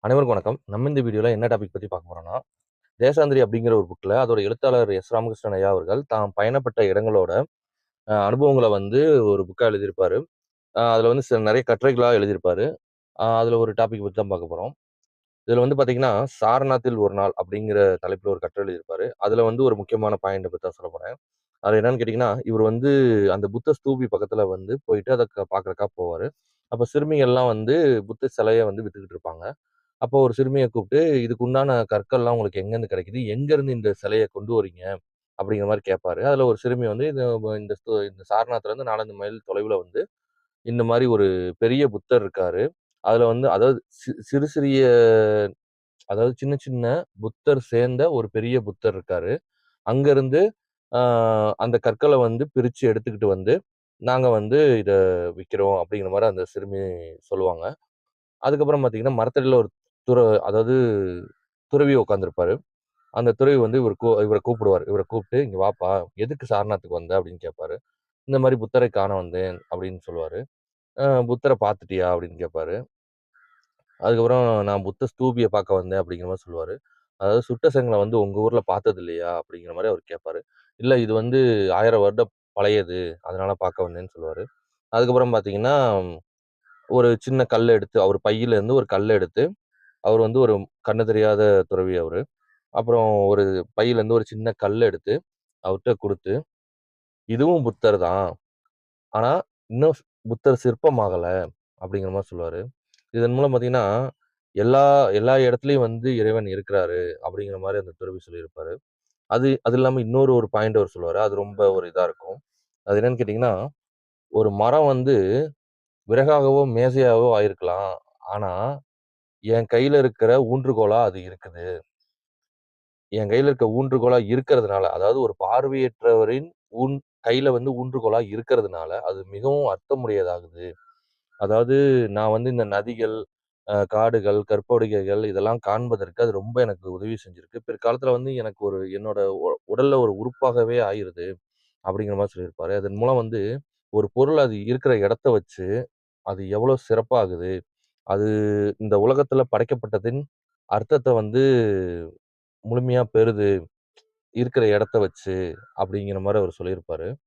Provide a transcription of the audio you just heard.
அனைவருக்கும் வணக்கம். நம்ம இந்த வீடியோல என்ன டாபிக் பத்தி பார்க்க போறோம்னா, தேசாந்திரி அப்படிங்கிற ஒரு புக்ல அதோட எழுத்தாளர் எஸ். ராமகிருஷ்ணன் ஐயா அவர்கள் தாம் பயணப்பட்ட இடங்களோட அனுபவங்கள வந்து ஒரு புக்கா எழுதியிருப்பாரு. அதுல வந்து நெறைய கட்டுரைகளா எழுதியிருப்பாரு. அதுல ஒரு டாபிக் பத்தி தான் பார்க்க போறோம். இதுல வந்து பார்த்தீங்கன்னா, "சாரநாத்தில் ஒரு நாள்" அப்படிங்கிற தலைப்புல ஒரு கட்டுரை எழுதியிருப்பாரு. அதுல வந்து ஒரு முக்கியமான பாயிண்ட்ட பத்தி தான் சொல்லப் போறேன். அது என்னன்னு கேட்டீங்கன்னா, இவரு வந்து அந்த புத்த ஸ்தூபி பக்கத்துல வந்து போயிட்டு அத பார்க்கறதுக்காக போவாரு. அப்ப சிறுமிகள்லாம் வந்து புத்த சிலைய வந்து வித்துக்கிட்டு இருப்பாங்க. அப்போ ஒரு சிறுமிய கூப்பிட்டு, "இதுக்கு உண்டான கற்கள்லாம் உங்களுக்கு எங்கேருந்து கிடைக்குது? எங்கேருந்து இந்த சிலைய கொண்டு வரீங்க?" அப்படிங்கிற மாரி கேட்பாரு. அதுல ஒரு சிறுமி வந்து, இந்த சாரநாத்லேருந்து 4, 5 மைல் தொலைவுல வந்து இந்த மாரி ஒரு பெரிய புத்தர் இருக்காரு. அதுல வந்து அதாவது சிறு சிறிய அதாவது சின்ன சின்ன புத்தர் சேர்ந்த ஒரு பெரிய புத்தர் இருக்காரு. அங்கருந்து அ அந்த கற்கள வந்து பிரிச்சு எடுத்துக்கிட்டு வந்து, நாங்க வந்து இத விக்கிறோம் அப்படிங்கிற மாரி அந்த சிறுமி சொல்லுவாங்க. அதுக்கப்புறம் பார்த்தீங்கன்னா, மரத்தடியில ஒரு துற அதாவது துறவி உட்கார்ந்திருப்பாரு. அந்த துறவி வந்து இவர கூப்பிடுவாரு. இவர கூப்பிட்டு, "இங்க வாப்பா, எதுக்கு சாரநாத்துக்கு வந்த?" அப்படின்னு கேட்பாரு. "இந்த மாரி புத்தரை காண வந்தேன்" அப்படின்னு சொல்லுவாரு. புத்தர பார்த்துட்டியா?" அப்படின்னு கேட்பாரு. அதுக்கப்புறம், "நான் புத்த ஸ்தூபிய பார்க்க வந்தேன்" அப்படிங்கிற மாரி சொல்லுவாரு. அதாவது சுட்ட செங்கல வந்து உங்க ஊர்ல பார்த்தது இல்லையா? அப்படிங்கிற மாரி அவரு கேட்பாரு. "இல்ல இது வந்து 1000 வருடம் பழையது. அதனால பார்க்க வந்தேன்னு" சொல்லுவாரு. அதுக்கப்புறம் பார்த்தீங்கன்னா, ஒரு சின்ன கல்ல எடுத்து அவர் பையில இருந்து ஒரு கல்ல எடுத்து அவர் வந்து ஒரு கண்ணு தெரியாத துறவி அவரு. அப்புறம் ஒரு பையிலேருந்து ஒரு சின்ன கல் எடுத்து அவர்ட்ட குடுத்து, "இதுவும் புத்தர் தான். ஆனா, இன்னும் புத்தர் சிற்பமாகல." அப்படிங்கிற மாரி சொல்லுவாரு. இதன் மூலம் பார்த்தீங்கன்னா, எல்லா எல்லா இடத்துலயும் வந்து இறைவன் இருக்கிறாரு அப்படிங்கிற மாரி அந்த துறவி சொல்லியிருப்பாரு. அது இல்லாம இன்னொரு ஒரு பாயிண்ட் அவர் சொல்லுவாரு. அது ரொம்ப ஒரு இதா இருக்கும். அது என்னன்னு கேட்டீங்கன்னா, ஒரு மரம் வந்து விறகாகவோ, மேசையாவோ ஆயிருக்கலாம். ஆனா, என் கையில இருக்கிற ஊன்றுகோலா அது இருக்குது. என் கையில இருக்க ஊன்றுகோலா இருக்கிறதுனால, அதாவது ஒரு பார்வையற்றவரின் ஊன் கையில வந்து ஊன்றுகோலா இருக்கிறதுனால, அது மிகவும் அர்த்தமுடையதாகுது. அதாவது நான் வந்து இந்த நதிகள், காடுகள், கற்பொடிகைகள் இதெல்லாம் காண்பதற்கு அது ரொம்ப எனக்கு உதவி செஞ்சிருக்கு. பிற்காலத்துல வந்து எனக்கு ஒரு என்னோட உடல்ல ஒரு உறுப்பாகவே ஆயிருது. அப்படிங்கிற மாரி சொல்லியிருப்பாரு. அதன் மூலம் வந்து ஒரு பொருள் அது இருக்கிற இடத்த வச்சு, அது எவ்வளோ சிறப்பாகுது. அது இந்த உலகத்துல படைக்கப்பட்டதின் அர்த்தத்த வந்து முழுமையா பெறுது. இருக்கிற இடத்த வச்சு, அப்படிங்கிற மாரி அவரு சொல்லியிருப்பாரு.